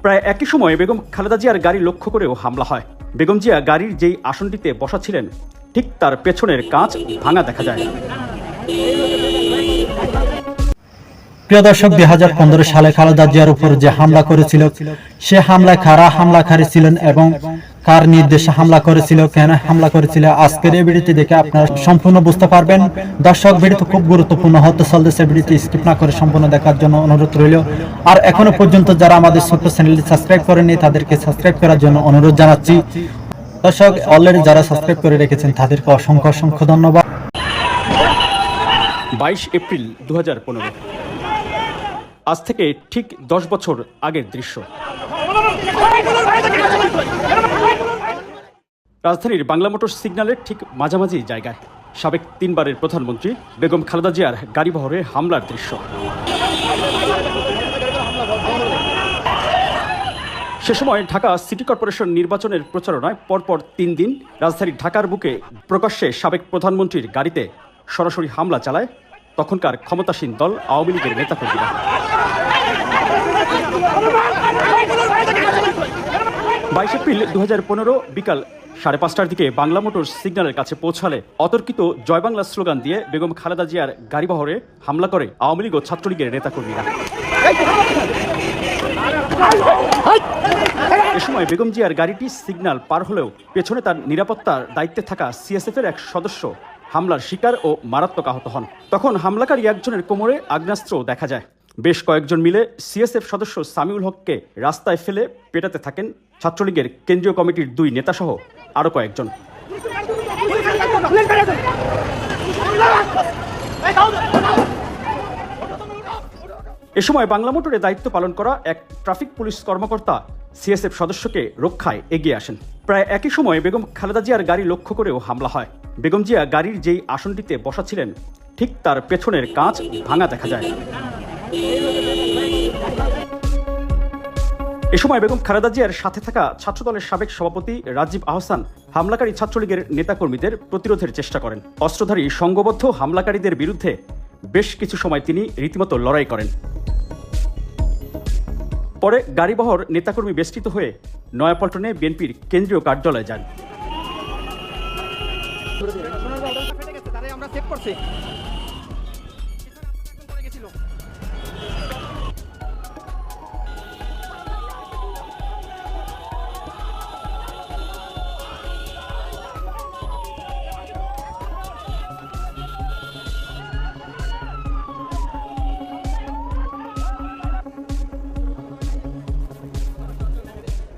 প্রায় একই সময়ে বেগম খালেদা জিয়ার গাড়ি লক্ষ্য করেও হামলা হয়। বেগম জিয়া গাড়ির যেই আসনটিতে বসা ছিলেন ঠিক তার পেছনের কাঁচ ভাঙা দেখা যায়। প্রিয় দর্শক, 2015 সালে খালেদা জিয়ার উপর যে হামলা করেছিল, সে হামলায় কারা হামলাকারী ছিলেন এবং কার নির্দেশে হামলা করেছিল, কেন হামলা করেছিল, আজকের এই ভিডিওটি দেখে আপনারা সম্পূর্ণ বুঝতে পারবেন। দর্শক, ভিডিওটি খুব গুরুত্বপূর্ণ হতে চলতেছে, ভিডিওটি স্কিপ না করে সম্পূর্ণ দেখার জন্য অনুরোধ রইল। আর এখনো পর্যন্ত যারা আমাদের ছোট্ট চ্যানেলটি সাবস্ক্রাইব করেনি তাদেরকে সাবস্ক্রাইব করার জন্য অনুরোধ জানাচ্ছি। দর্শক, অলরেডি যারা সাবস্ক্রাইব করে রেখেছেন তাদেরকে অসংখ্য অসংখ্য ধন্যবাদ। 22 এপ্রিল 2015, আজ থেকে ঠিক 10 বছর আগের দৃশ্য। রাজধানীর বাংলা মোটর সিগন্যালের ঠিক মাঝামাঝি জায়গায় সাবেক 3 বারের প্রধানমন্ত্রী বেগম খালেদা জিয়ার গাড়িবহরে হামলার দৃশ্য। সে সময় ঢাকা সিটি কর্পোরেশন নির্বাচনের প্রচারণায় পরপর 3 দিন রাজধানীর ঢাকার বুকে প্রকাশ্যে সাবেক প্রধানমন্ত্রীর গাড়িতে সরাসরি হামলা চালায় তখনকার ক্ষমতাসীন দল আওয়ামী লীগের নেতাকর্মীরা। 22 এপ্রিল 2015 বিকাল 5:30টার দিকে বাংলা মোটর সিগন্যালের কাছে পৌঁছালে অতর্কিত জয় বাংলা স্লোগান দিয়ে বেগম খালেদা জিয়ার গাড়িবহরে হামলা করে আওয়ামী লীগ ও ছাত্রলীগের নেতাকর্মীরা। এ সময় বেগম জিয়ার গাড়িটি সিগন্যাল পার হলেও পেছনে তার নিরাপত্তার দায়িত্বে থাকা সিএসএফের এক সদস্য হামলার শিকার ও মারাত্মক আহত হন। তখন হামলাকারী একজনের কোমরে আগ্নেয়াস্ত্র দেখা যায়। বেশ কয়েকজন মিলে সিএসএফ সদস্য সামিউল হককে রাস্তায় ফেলে পেটাতে থাকেন ছাত্রলীগের কেন্দ্রীয় কমিটির 2 নেতাসহ আরও কয়েকজন। এ সময় বাংলা মোটরে দায়িত্ব পালন করা এক ট্রাফিক পুলিশ কর্মকর্তা সিএসএফ সদস্যকে রক্ষায় এগিয়ে আসেন। প্রায় একই সময়ে বেগম খালেদা জিয়ার গাড়ি লক্ষ্য করেও হামলা হয়। বেগম জিয়া গাড়ির যেই আসনটিতে বসা ছিলেন ঠিক তার পেছনের কাঁচ ভাঙা দেখা যায়। এ সময় বেগম খালেদা জিয়ার সাথে থাকা ছাত্রদলের সাবেক সভাপতি রাজীব আহসান হামলাকারী ছাত্রলীগের নেতাকর্মীদের প্রতিরোধের চেষ্টা করেন। অস্ত্রধারী সংঘবদ্ধ হামলাকারীদের বিরুদ্ধে বেশ কিছু সময় তিনি রীতিমতো লড়াই করেন। পরে গাড়িবহর নেতাকর্মী বেষ্টিত হয়ে নয়াপল্টনে বিএনপির কেন্দ্রীয় কার্যালয়ে যান।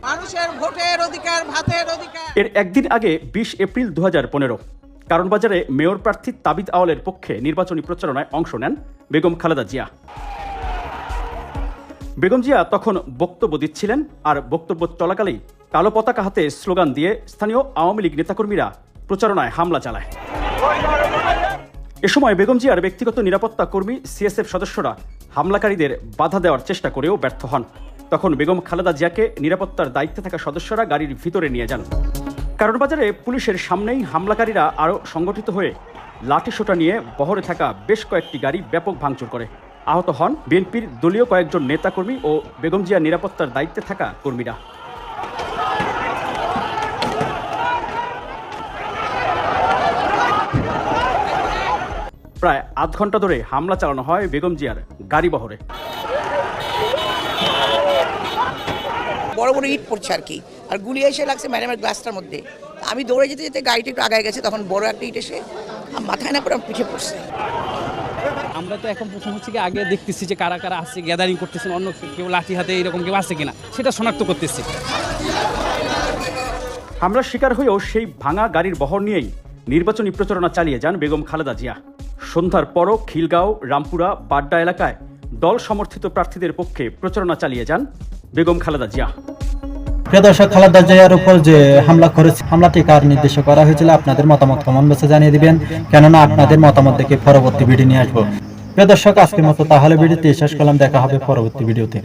মানুষের ভোটের অধিকার, ভাতের অধিকার। এর একদিন আগে 20 এপ্রিল 2015 কারণ বাজারে মেয়র প্রার্থী তাবিদ আওয়ালের পক্ষে নির্বাচনী প্রচারণায় অংশ নেন বেগম খালেদা জিয়া। বেগম জিয়া তখন বক্তব্য দিচ্ছিলেন, আর বক্তব্য চলাকালেই কালো পতাকা হাতে স্লোগান দিয়ে স্থানীয় আওয়ামী লীগ নেতাকর্মীরা প্রচারণায় হামলা চালায়। এ সময় বেগম জিয়ার ব্যক্তিগত নিরাপত্তা কর্মী সিএসএফ সদস্যরা হামলাকারীদের বাধা দেওয়ার চেষ্টা করেও ব্যর্থ হন। তখন বেগম খালেদা জিয়াকে নিরাপত্তার দায়িত্বে থাকা সদস্যরা গাড়ির ভিতরে নিয়ে যান। কারণ বাজারে পুলিশের সামনেই হামলাকারীরা আরও সংগঠিত হয়ে লাঠিসোঁটা নিয়ে বহরে থাকা বেশ কয়েকটি গাড়ি ব্যাপক ভাঙচুর করে। আহত হন বিএনপির দলীয় কয়েকজন নেতাকর্মী ও বেগম জিয়ার নিরাপত্তার দায়িত্বে থাকা কর্মীরা। প্রায় আধ ঘন্টা ধরে হামলা চালানো হয় বেগম জিয়ার গাড়িবহরে। বড় বড় ইট পড়ছে আর কি, আর গুলি এসে লাগছে ম্যাডামের গ্লাসটার মধ্যে। আমি দৌড়ে যেতে যেতে গাড়িটা একটু আগায় গেছে, তখন বড় একটা ইট এসে মাথায় না করে পিঠে পড়ছে। আমরা তো এখন প্রথম হচ্ছে কি আগে দেখতেছি যে কারা কারা আছে, গ্যাদারিং করতেছেন, অন্য কেউ লাঠি হাতে এরকম কেউ আছে কিনা সেটা শনাক্ত করতেছি। হামলার শিকার হয়েও সেই ভাঙা গাড়ির বহর নিয়েই নির্বাচনী প্রচারণা চালিয়ে যান বেগম খালেদা জিয়া। সন্ধ্যার পরও খিলগাঁও, রামপুরা, বাড্ডা এলাকায় দল সমর্থিত প্রার্থীদের পক্ষে প্রচারণা চালিয়ে যান বেগম খালেদা জিয়া। প্রিয় দর্শক, খালেদা জিয়ার উপর যে হামলা করেছে, হামলাটি কার নির্দেশে করা হয়েছিল, আপনাদের মতামত কমেন্ট বক্সে জানিয়ে দিবেন, কেননা আপনাদের মতামত দেখে পরবর্তী ভিডিও নিয়ে আসবো। প্রিয় দর্শক, আজকের মতো তাহলে ভিডিওতে শেষ করলাম, দেখা হবে পরবর্তী ভিডিওতে।